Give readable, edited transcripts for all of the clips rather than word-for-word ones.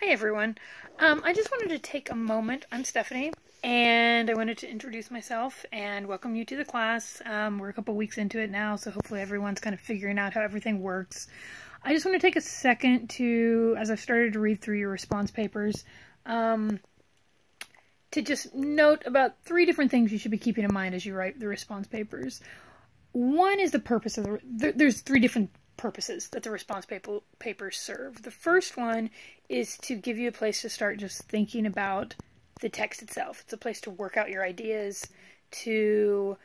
Hi everyone. I just wanted to take a moment. I'm Stephanie, and I wanted to introduce myself and welcome you to the class. We're a couple weeks into it now, so hopefully everyone's kind of figuring out how everything works. I just want to take a second to, as I've started to read through your response papers, to just note about 3 different things you should be keeping in mind as you write the response papers. One is the purpose of there's 3 different purposes that the response papers serve. The first one is to give you a place to start just thinking about the text itself. It's a place to work out your ideas, to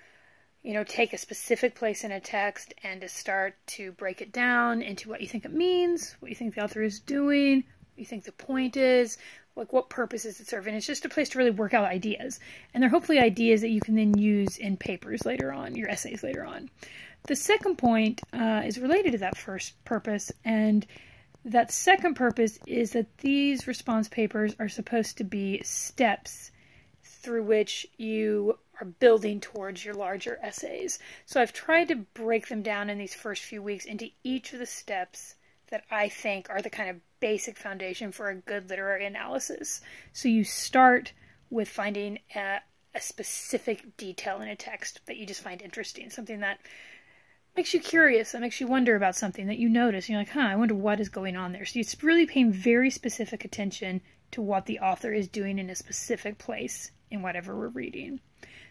take a specific place in a text and to start to break it down into what you think it means, what you think the author is doing, what you think the point is, like what purpose is it serving. It's just a place to really work out ideas. And they're hopefully ideas that you can then use in papers later on, your essays later on. The second point is related to that first purpose, and that second purpose is that these response papers are supposed to be steps through which you are building towards your larger essays. So I've tried to break them down in these first few weeks into each of the steps that I think are the kind of basic foundation for a good literary analysis. So you start with finding a specific detail in a text that you just find interesting, something that makes you curious, that makes you wonder about something that you notice. You're like, I wonder what is going on there. So you're really paying very specific attention to what the author is doing in a specific place in whatever we're reading.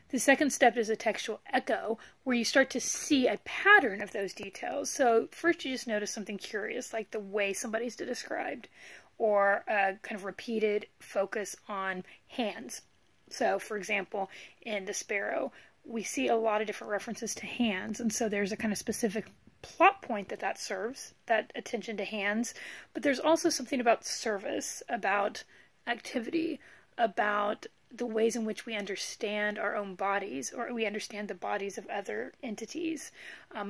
The second step is a textual echo, where you start to see a pattern of those details. So first you just notice something curious, like the way somebody's described, or a kind of repeated focus on hands. So for example, in The Sparrow, we see a lot of different references to hands, and so there's a kind of specific plot point that serves, that attention to hands, but there's also something about service, about activity, about the ways in which we understand our own bodies, or we understand the bodies of other entities,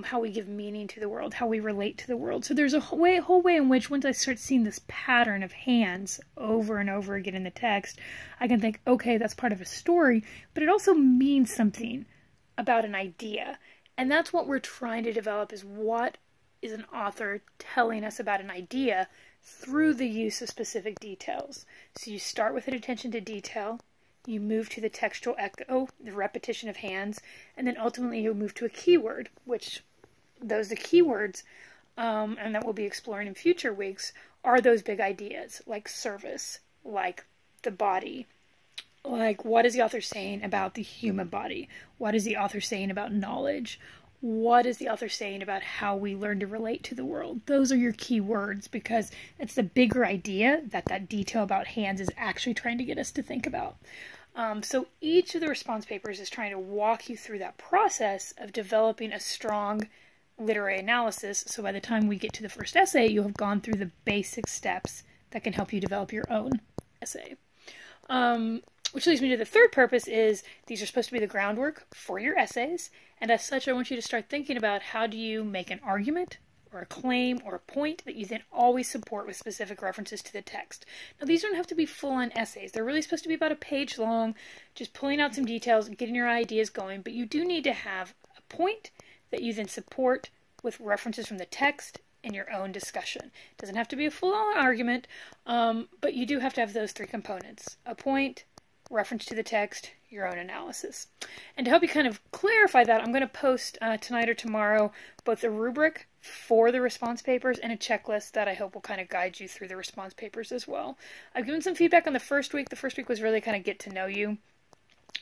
how we give meaning to the world, how we relate to the world. So there's a whole way in which, once I start seeing this pattern of hands over and over again in the text, I can think, okay, that's part of a story, but it also means something about an idea. And that's what we're trying to develop, is what is an author telling us about an idea through the use of specific details. So you start with an attention to detail, you move to the textual echo, the repetition of hands, and then ultimately you move to a keyword, which the keywords, and that we'll be exploring in future weeks, are those big ideas, like service, like the body, like what is the author saying about the human body? What is the author saying about knowledge? What is the author saying about how we learn to relate to the world? Those are your key words, because it's the bigger idea that detail about hands is actually trying to get us to think about. So each of the response papers is trying to walk you through that process of developing a strong literary analysis, so by the time we get to the first essay, you'll have gone through the basic steps that can help you develop your own essay. Which leads me to the third purpose, is these are supposed to be the groundwork for your essays, and as such I want you to start thinking about how do you make an argument or a claim or a point that you then always support with specific references to the text. Now these don't have to be full-on essays. They're really supposed to be about a page long, just pulling out some details and getting your ideas going, but you do need to have a point that you then support with references from the text in your own discussion. It doesn't have to be a full-on argument, but you do have to have those 3 components: a point, reference to the text, your own analysis. And to help you kind of clarify that, I'm going to post tonight or tomorrow both a rubric for the response papers and a checklist that I hope will kind of guide you through the response papers as well. I've given some feedback on the first week. The first week was really kind of get to know you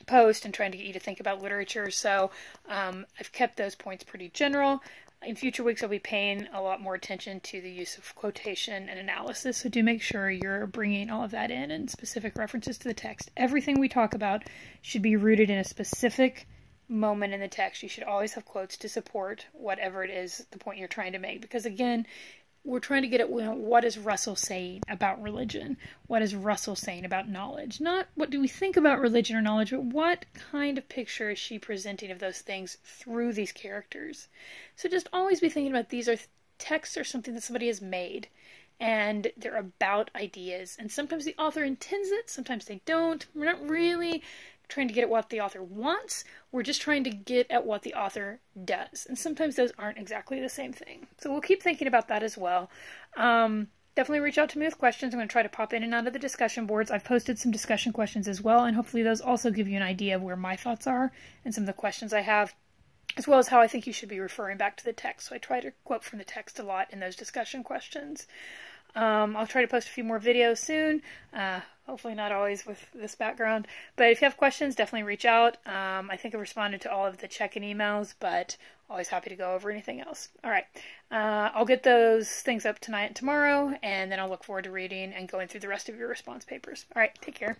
post and trying to get you to think about literature, so I've kept those points pretty general. In future weeks, I'll be paying a lot more attention to the use of quotation and analysis, so do make sure you're bringing all of that in and specific references to the text. Everything we talk about should be rooted in a specific moment in the text. You should always have quotes to support whatever it is, the point you're trying to make, because again, we're trying to get at what is Russell saying about religion? What is Russell saying about knowledge? Not what do we think about religion or knowledge, but what kind of picture is she presenting of those things through these characters? So just always be thinking about these are texts or something that somebody has made, and they're about ideas. And sometimes the author intends it, sometimes they don't. We're not really trying to get at what the author wants. We're just trying to get at what the author does. And sometimes those aren't exactly the same thing. So we'll keep thinking about that as well. definitely reach out to me with questions. I'm going to try to pop in and out of the discussion boards. I've posted some discussion questions as well, and hopefully those also give you an idea of where my thoughts are and some of the questions I have, as well as how I think you should be referring back to the text. So I try to quote from the text a lot in those discussion questions. I'll try to post a few more videos soon, hopefully not always with this background, but if you have questions, definitely reach out. I think I responded to all of the check-in emails, but always happy to go over anything else. All right, I'll get those things up tonight and tomorrow, and then I'll look forward to reading and going through the rest of your response papers. All right, take care.